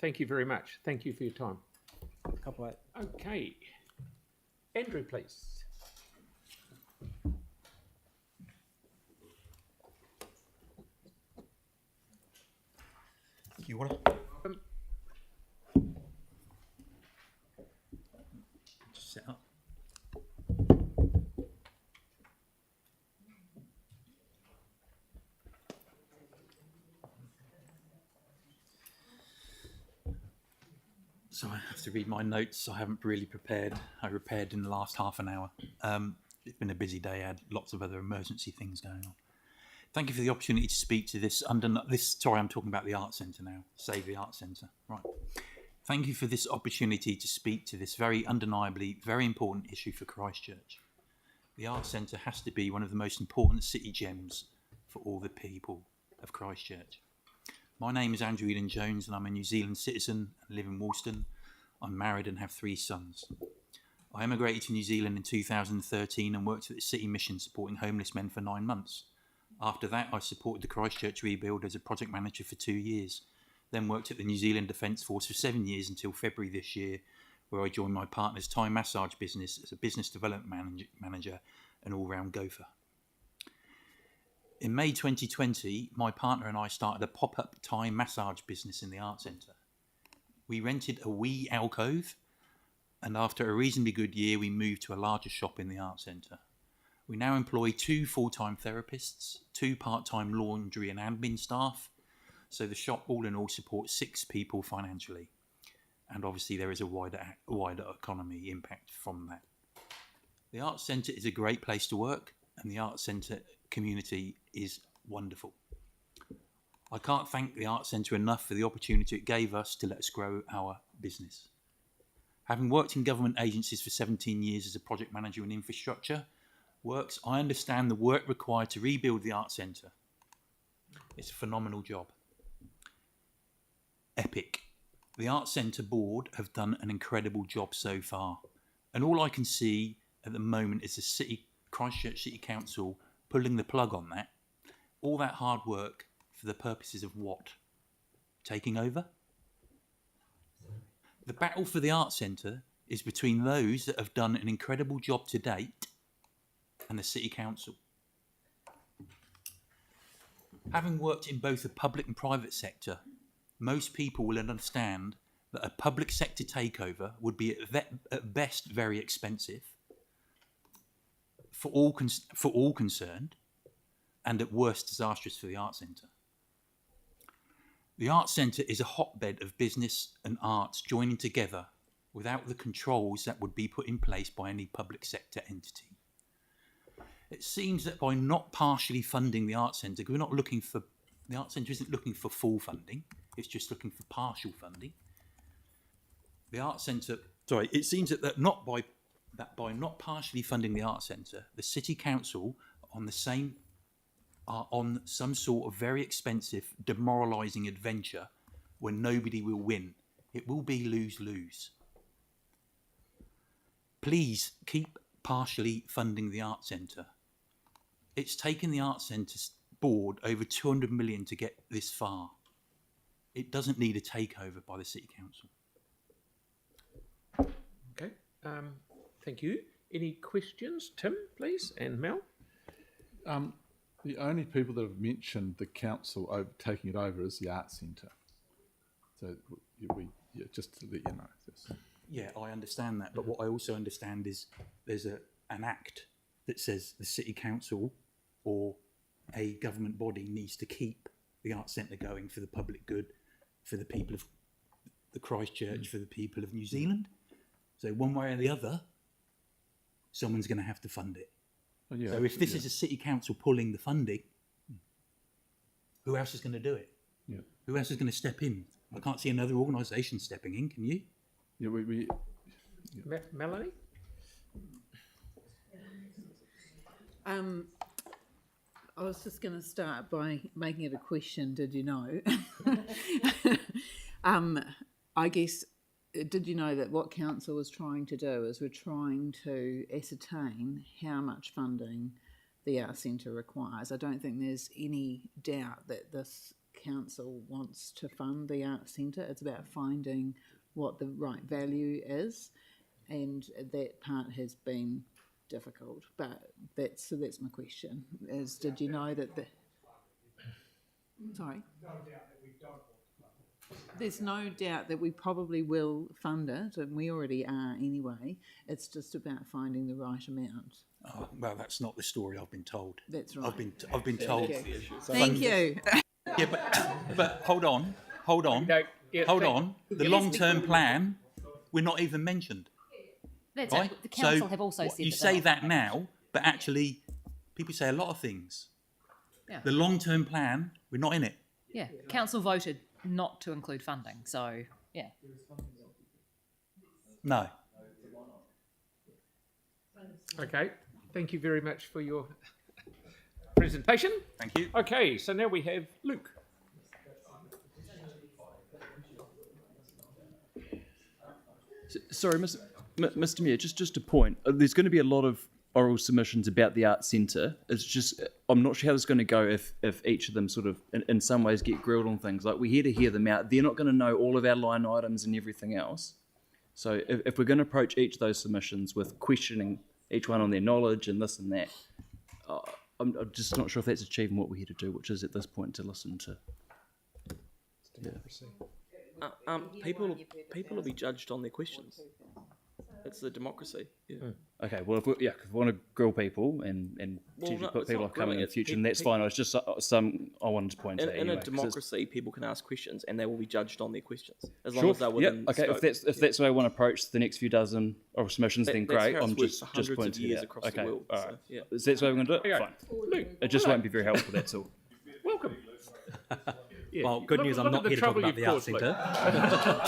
Thank you very much. Thank you for your time. Couple. Okay. Andrew, please. You want to just set up? So I have to read my notes. I haven't really prepared. I prepared in the last half an hour. It's been a busy day. I had lots of other emergency things going on. Thank you for the opportunity to speak to this. Sorry, I'm talking about the Arts Centre now. Save the Arts Centre. Right. Thank you for this opportunity to speak to this very undeniably very important issue for Christchurch. The Arts Centre has to be one of the most important city gems for all the people of Christchurch. My name is Andrew Eadon-Jones and I'm a New Zealand citizen and live in Woolston. I'm married and have 3 sons. I emigrated to New Zealand in 2013 and worked at the City Mission supporting homeless men for 9 months. After that, I supported the Christchurch rebuild as a project manager for 2 years, then worked at the New Zealand Defence Force for 7 years until February this year, where I joined my partner's Thai massage business as a business development manager and all-round gopher. In May 2020, my partner and I started a pop-up Thai massage business in the Arts Centre. We rented a wee alcove, and after a reasonably good year, we moved to a larger shop in the Arts Centre. We now employ 2 full-time therapists, 2 part-time laundry and admin staff, so the shop all in all supports 6 people financially. And obviously there is a wider economy impact from that. The Arts Centre is a great place to work, and the Arts Centre community is wonderful. I can't thank the Arts Centre enough for the opportunity it gave us to let us grow our business. Having worked in government agencies for 17 years as a project manager in infrastructure works, I understand the work required to rebuild the Arts Centre. It's a phenomenal job. Epic. The Arts Centre board have done an incredible job so far, and all I can see at the moment is the Christchurch City Council pulling the plug on that. All that hard work for the purposes of what? Taking over? The battle for the Arts Centre is between those that have done an incredible job to date and the City Council. Having worked in both the public and private sector, most people will understand that a public sector takeover would be at best very expensive for all concerned, and at worst disastrous for the Arts Centre. The Arts Centre is a hotbed of business and arts joining together without the controls that would be put in place by any public sector entity. It seems that by not partially funding the Arts Centre, the Arts Centre isn't looking for full funding, it's just looking for partial funding. It seems that by not partially funding the Arts Centre, the City Council are on some sort of very expensive, demoralising adventure where nobody will win. It will be lose-lose. Please keep partially funding the Arts Centre. It's taken the Arts Centre board over 200 million to get this far. It doesn't need a takeover by the City Council. Okay, thank you. Any questions? Tim, please, and Mel? The only people that have mentioned the council taking it over is the Arts Centre. So just to let you know. Yeah, I understand that, but what I also understand is there's an act that says the City Council or a government body needs to keep the Arts Centre going for the public good, for the people of the Christchurch, for the people of New Zealand. So one way or the other, someone's going to have to fund it. Oh, yeah, so if this is a City Council pulling the funding, who else is going to do it? Yeah. Who else is going to step in? I can't see another organisation stepping in, can you? Yeah, Melanie? I was just going to start by making it a question, did you know? I guess, did you know that what council was trying to do is we're trying to ascertain how much funding the Arts Centre requires. I don't think there's any doubt that this council wants to fund the arts centre. It's about finding what the right value is, and that part has been difficult. But that's my question: is did you know that the sorry? There's no doubt that we probably will fund it, and we already are anyway. It's just about finding the right amount. Oh, well, that's not the story I've been told. That's right. I've been told. Thank you. Yeah, but hold on. The long-term plan, we're not even mentioned. That's Right? it. The council So have also said you that say they're that now, but actually, people say a lot of things. Yeah. The long-term plan, we're not in it. Yeah, council voted not to include funding, so yeah. No. Okay, thank you very much for your presentation. Thank you. Okay, so now we have Luke. Sorry, Mr. Mayor, just a point. There's going to be a lot of oral submissions about the Arts Centre. It's just, I'm not sure how it's going to go if each of them sort of, in some ways, get grilled on things. Like, we're here to hear them out. They're not going to know all of our line items and everything else. So if we're going to approach each of those submissions with questioning each one on their knowledge and this and that, I'm just not sure if that's achieving what we're here to do, which is at this point to listen to. People will be judged on their questions. It's the democracy. Yeah. Okay, well, if we want to grill people and potentially put it's people not off coming grilling, in the it's future, and that's fine. It's just some I wanted to point out. In anyway, a 'cause it's- democracy, people can ask questions and they will be judged on their questions as long Sure. as they're Yeah. within Okay. scope. If that's the way I want to approach the next few dozen of submissions, then That's great. how it's I'm worked just for hundreds of pointing years it out. across the Okay. world, All so, right. yeah. Is that the way we're going to do it? Okay. Fine. Luke, It just well won't be very helpful. That's all. Welcome. Yeah, Well, good look- news, I'm look not at the here to talk trouble about the you've Arts caused, Centre. Luke.